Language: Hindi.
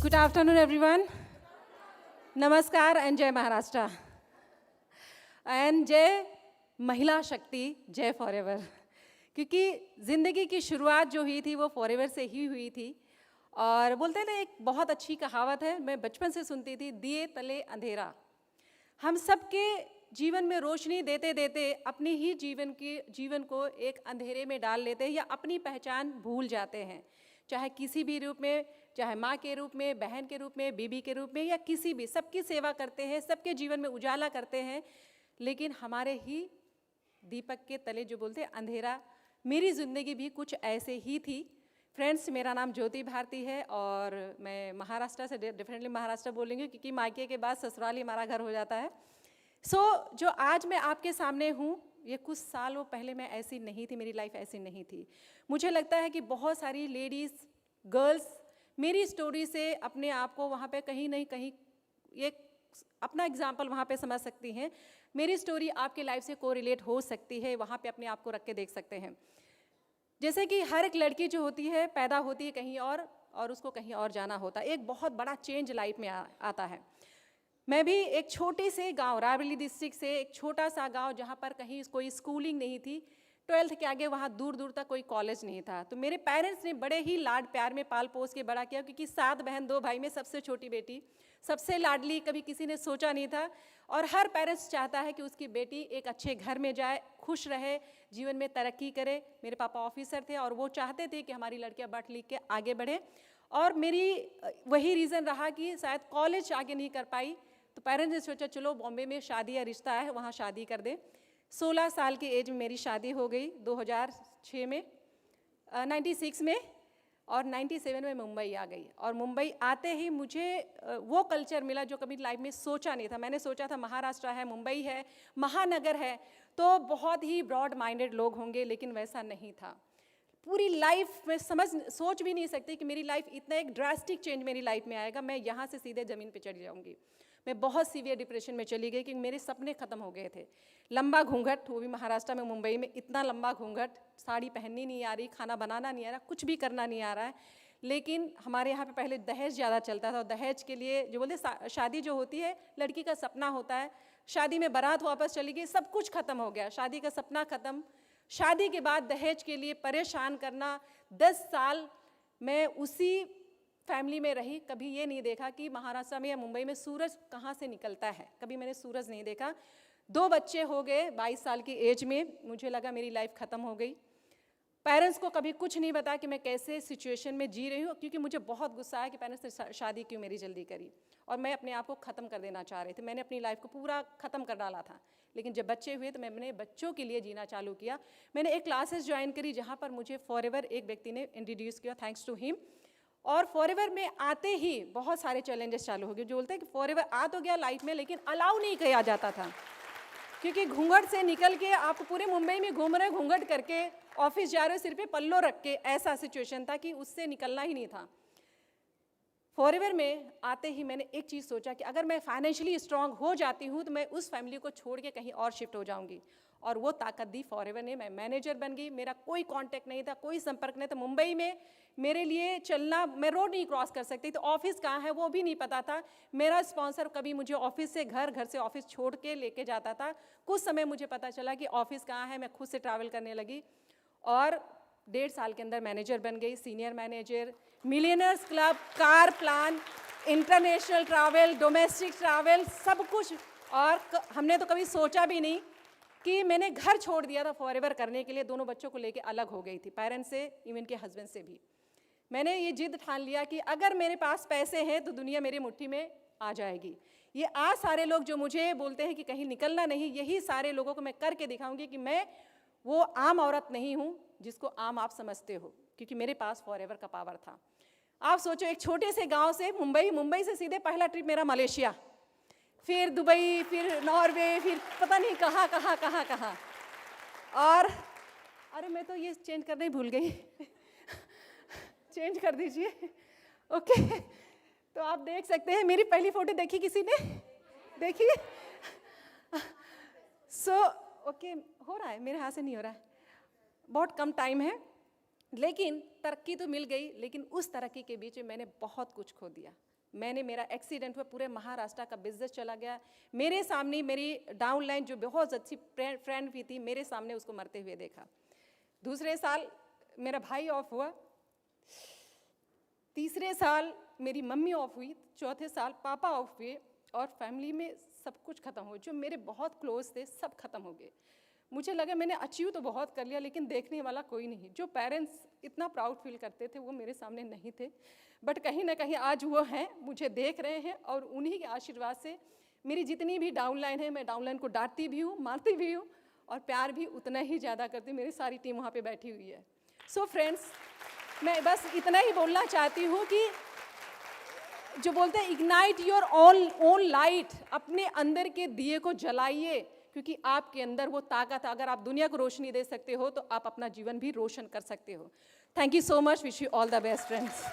Good afternoon, everyone. Namaskar and Jai Maharashtra. And जय महिला शक्ति, जय फॉरएवर. क्योंकि ज़िंदगी की शुरुआत जो हुई थी वो फॉरएवर से ही हुई थी. और बोलते हैं ना, एक बहुत अच्छी कहावत है, मैं बचपन से सुनती थी, दिए तले अंधेरा. हम सबके जीवन में रोशनी देते देते अपनी ही जीवन को एक अंधेरे में डाल लेते हैं या अपनी पहचान भूल जाते हैं. चाहे किसी भी रूप में, चाहे माँ के रूप में, बहन के रूप में, बीबी के रूप में, या किसी भी, सबकी सेवा करते हैं, सबके जीवन में उजाला करते हैं. लेकिन हमारे ही दीपक के तले जो बोलते हैं अंधेरा, मेरी ज़िंदगी भी कुछ ऐसे ही थी. फ्रेंड्स, मेरा नाम ज्योति भारती है और मैं महाराष्ट्र से, डेफिनेटली महाराष्ट्र बोलेंगे क्योंकि मायके के बाद ससुराल ही हमारा घर हो जाता है. जो आज मैं आपके सामने हूँ, ये कुछ सालों पहले मैं ऐसी नहीं थी, मेरी लाइफ ऐसी नहीं थी. मुझे लगता है कि बहुत सारी लेडीज़, गर्ल्स मेरी स्टोरी से अपने आप को वहाँ पे कहीं नहीं कहीं एक अपना एग्जाम्पल वहाँ पे समझ सकती हैं. मेरी स्टोरी आपके लाइफ से कोरिलेट हो सकती है, वहाँ पे अपने आप को रख के देख सकते हैं. जैसे कि हर एक लड़की जो होती है, पैदा होती है कहीं और उसको कहीं और जाना होता है. एक बहुत बड़ा चेंज लाइफ में आता है. मैं भी एक छोटे से गांव, रायबरेली डिस्ट्रिक्ट से एक छोटा सा गांव जहां पर कहीं कोई स्कूलिंग नहीं थी, 12th के आगे वहाँ दूर दूर तक कोई कॉलेज नहीं था. तो मेरे पेरेंट्स ने बड़े ही लाड प्यार में पाल पोस के बड़ा किया, क्योंकि 7 बहन 2 भाई में सबसे छोटी बेटी, सबसे लाडली, कभी किसी ने सोचा नहीं था. और हर पेरेंट्स चाहता है कि उसकी बेटी एक अच्छे घर में जाए, खुश रहे, जीवन में तरक्की करे. मेरे पापा ऑफिसर थे और वो चाहते थे कि हमारी लड़कियाँ पढ़ लिख के आगे बढ़े. और मेरी वही रीज़न रहा कि शायद कॉलेज आगे नहीं कर पाई, तो पेरेंट्स ने सोचा चलो बॉम्बे में शादी या रिश्ता है, वहाँ शादी कर दे. 16 साल की एज में मेरी शादी हो गई 2006 में, 96 में, और 97 में मुंबई आ गई. और मुंबई आते ही मुझे वो कल्चर मिला जो कभी लाइफ में सोचा नहीं था. मैंने सोचा था महाराष्ट्र है, मुंबई है, महानगर है, तो बहुत ही ब्रॉड माइंडेड लोग होंगे, लेकिन वैसा नहीं था. पूरी लाइफ में सोच भी नहीं सकती कि मेरी लाइफ इतना एक ड्रास्टिक चेंज मेरी लाइफ में आएगा. मैं यहाँ से सीधे ज़मीन पे चढ़ जाऊँगी. मैं बहुत सीवियर डिप्रेशन में चली गई क्योंकि मेरे सपने ख़त्म हो गए थे. लंबा घूंघट, वो भी महाराष्ट्र में, मुंबई में इतना लंबा घूंघट, साड़ी पहननी नहीं आ रही, खाना बनाना नहीं आ रहा, कुछ भी करना नहीं आ रहा है. लेकिन हमारे यहाँ पे पहले दहेज ज़्यादा चलता था, और दहेज के लिए जो बोलते शादी जो होती है लड़की का सपना होता है, शादी में बारात वापस चली गई, सब कुछ ख़त्म हो गया, शादी का सपना ख़त्म. शादी के बाद दहेज के लिए परेशान करना. 10 साल मैं उसी फैमिली में रही. कभी ये नहीं देखा कि महाराष्ट्र में या मुंबई में सूरज कहाँ से निकलता है, कभी मैंने सूरज नहीं देखा. 2 बच्चे हो गए 22 साल की एज में, मुझे लगा मेरी लाइफ ख़त्म हो गई. पेरेंट्स को कभी कुछ नहीं बताया कि मैं कैसे सिचुएशन में जी रही हूँ, क्योंकि मुझे बहुत गुस्सा है कि पेरेंट्स ने शादी क्यों मेरी जल्दी करी, और मैं अपने आप को ख़त्म कर देना चाह रही थी. मैंने अपनी लाइफ को पूरा ख़त्म कर डाला था. लेकिन जब बच्चे हुए तो मैंने बच्चों के लिए जीना चालू किया. मैंने एक क्लासेस ज्वाइन करी जहाँ पर मुझे फॉरएवर एक व्यक्ति ने इंट्रोड्यूस किया, थैंक्स टू हिम. और फॉरएवर में आते ही बहुत सारे चैलेंजेस चालू हो गए. जो बोलते हैं कि फॉरएवर आ तो गया लाइफ में, लेकिन अलाउ नहीं किया जाता था, क्योंकि घूंघट से निकल के आप पूरे मुंबई में घूम रहे, घूंघट करके ऑफिस जा रहे हो, सिर पे पल्लो रख के, ऐसा सिचुएशन था कि उससे निकलना ही नहीं था. फॉरएवर में आते ही मैंने एक चीज़ सोचा कि अगर मैं फाइनेंशियली स्ट्रांग हो जाती हूँ तो मैं उस फैमिली को छोड़ के कहीं और शिफ्ट हो जाऊँगी. और वो ताकत दी फॉरएवर ने. मैं मैनेजर बन गई. मेरा कोई कांटेक्ट नहीं था, कोई संपर्क नहीं था. मुंबई में मेरे लिए चलना, मैं रोड नहीं क्रॉस कर सकती, तो ऑफिस कहाँ है वो भी नहीं पता था. मेरा स्पॉन्सर कभी मुझे ऑफिस से घर, घर से ऑफिस छोड़ के लेके जाता था. कुछ समय मुझे पता चला कि ऑफिस कहाँ है, मैं खुद से ट्रैवल करने लगी. और 1.5 साल के अंदर मैनेजर बन गई, senior manager, millionaires club, car plan, international travel, domestic travel, सब कुछ. और हमने तो कभी सोचा भी नहीं कि मैंने घर छोड़ दिया था फॉरएवर करने के लिए. दोनों बच्चों को लेके अलग हो गई थी, पेरेंट्स से, इवन के हस्बैंड से भी. मैंने ये जिद ठान लिया कि अगर मेरे पास पैसे हैं तो दुनिया मेरी मुट्ठी में आ जाएगी. ये आज सारे लोग जो मुझे बोलते हैं कि कहीं निकलना नहीं, यही सारे लोगों को मैं करके दिखाऊंगी कि मैं वो आम औरत नहीं हूँ जिसको आम आप समझते हो, क्योंकि मेरे पास फॉरएवर का पावर था. आप सोचो, एक छोटे से गाँव से मुंबई से सीधे पहला ट्रिप मेरा मलेशिया, फिर दुबई, फिर नॉर्वे, फिर पता नहीं कहाँ. और अरे मैं तो ये चेंज करना ही भूल गई. चेंज कर दीजिए. ओके. तो आप देख सकते हैं, मेरी पहली फोटो देखी किसी ने? देखी? ओके, हो रहा है, मेरे हाथ से नहीं हो रहा है, बहुत कम टाइम है. लेकिन तरक्की तो मिल गई, लेकिन उस तरक्की के बीच में मैंने बहुत कुछ खो दिया. मेरा एक्सीडेंट हुआ, पूरे महाराष्ट्र का बिजनेस चला गया। मेरे सामने मेरी डाउनलाइन जो बहुत अच्छी फ्रेंड भी थी, मेरे सामने उसको मरते हुए देखा। दूसरे साल मेरा भाई ऑफ हुआ, तीसरे साल मेरी मम्मी ऑफ हुई, चौथे साल पापा ऑफ हुए, और फैमिली में सब कुछ ख़त्म हो। जो मेरे बहुत क्लोज थे सब खत्म हो गए। मुझे लगा मैंने अचीव तो बहुत कर लिया, लेकिन देखने वाला कोई नहीं। जो पेरेंट्स इतना प्राउड फील करते थे वो मेरे सामने नहीं थे। बट कहीं ना कहीं आज वो हैं, मुझे देख रहे हैं, और उन्हीं के आशीर्वाद से मेरी जितनी भी डाउनलाइन है, मैं डाउनलाइन को डांटती भी हूँ, मारती भी हूँ, और प्यार भी उतना ही ज़्यादा करती हूँ। मेरी सारी टीम वहाँ पे बैठी हुई है। सो फ्रेंड्स, मैं बस इतना ही बोलना चाहती हूँ कि जो बोलते हैं इग्नाइट योर ओन लाइट, अपने अंदर के दिए को जलाइए, क्योंकि आपके अंदर वो ताकत है। अगर आप दुनिया को रोशनी दे सकते हो तो आप अपना जीवन भी रोशन कर सकते हो। Thank you so much, wish you all the best friends.